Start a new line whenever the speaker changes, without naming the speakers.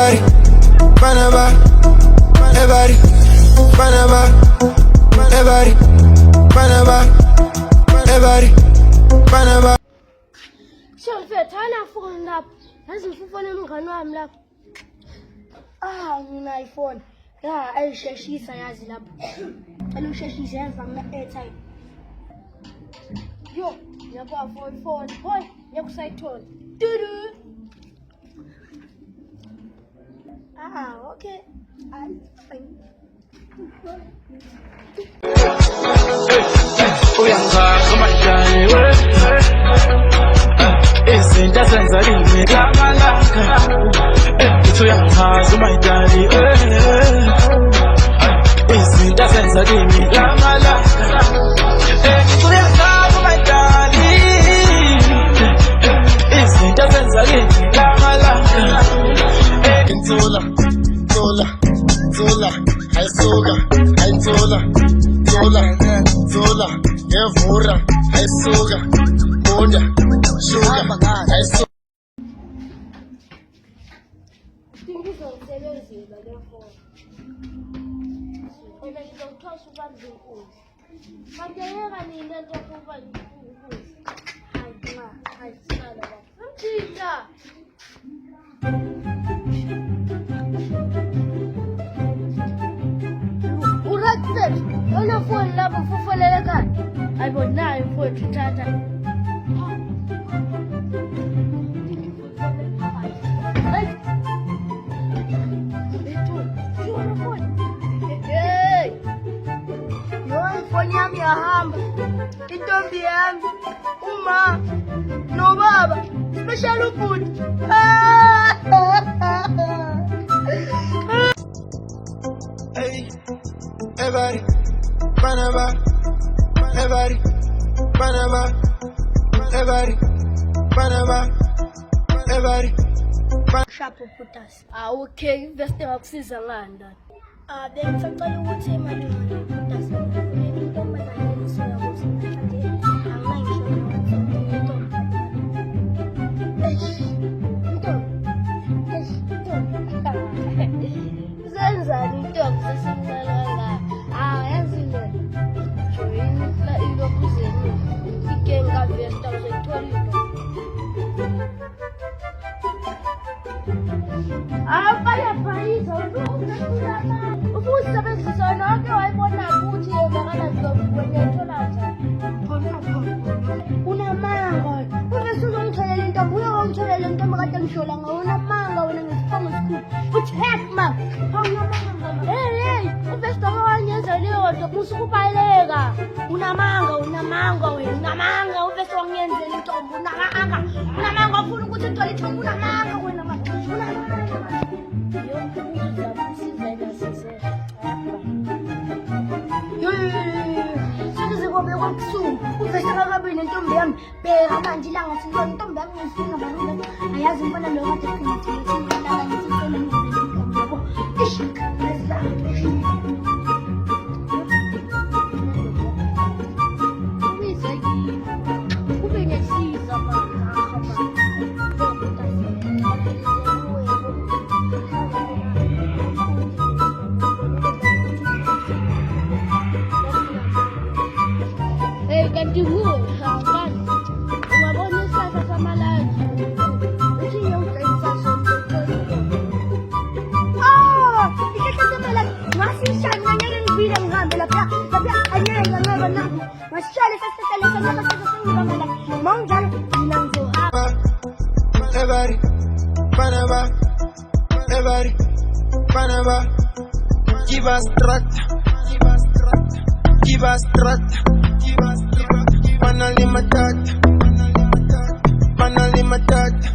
everybody, Panama, everybody, Panama, everybody, Panama, everybody, Panama.
So thana phone lapho. Yazi ngifuna umngani wami lapho. Ngina iPhone. La ayisheshisa yazi lapho. Cela usheshise yenza ama-airtime. Yo, yabona phone. Hoy, yakusayithola. Dudu. Okay. I'm fine.
Uyangazi majani we izinto ezenza kimi lamalanga uthi uyangazi majani we izinto ezenza kimi lamalanga uyangazi majani izinto ezenza kimi lamalanga Zola, ayisuka, ayithola, Zola, ngevura, ayisuka, bunda, shuka, ayisuka.
Ngizosebenzisa le phone. Mina ngizothosa ubambe inkunzi. Manje yeka nina nto yokuba inkunzi. Hayi sala lapha. Mthina. Uratsel, yona phone lapho fufolele kani. Ayibonayo phone thatha. Phone yami yahamba. Intombi yami, uma, nobaba, special ubhuti.
Hey, everybody, Panama, everybody, Panama, everybody, Panama, everybody.
Shapo putas. Okay, investe wakusiza ngani ndani? Bengisacela ukuthi imali putas. Intombi ayisona ukuthi manje angisho Zenzani intombi sesimnalanga. Yazile. Join la ilokuzeni. Ikenga vesta uzayithola. Fire Paris, ukusebenzisa nonke wayibona ukuthi yebakala ngiyothola unamanga uvese uzongitholela intombi uyongitholela intombi kade ngishola ngawo unamanga wena ngesifongo esikhulu uthek ma awunamanga hey uvese wanyenza leyo nto usukubaleka unamanga wena unamanga uvese wangenzela intombi unamanga ufuna ukuthi uthole intombi unamanga wena Uvesakakabini intombi yami bheka manje ilanga silo intombi yami ngifuna balula ayazi ngifana lo kade kuthina ngifuna intombi yabo kube nesiza kanti nguwe kanti ungabona isasa samalaji uthi ngiyongisa sonke ikhathazela ngasishani nganyeke ngibile ngihambe lapha anyeke ngaba nabo masishale sasihlale sanyama sasengibambela mawunjalo mina ngizohamba
Everybody, Panama, everybody, Panama. Give us strata, Panali matata,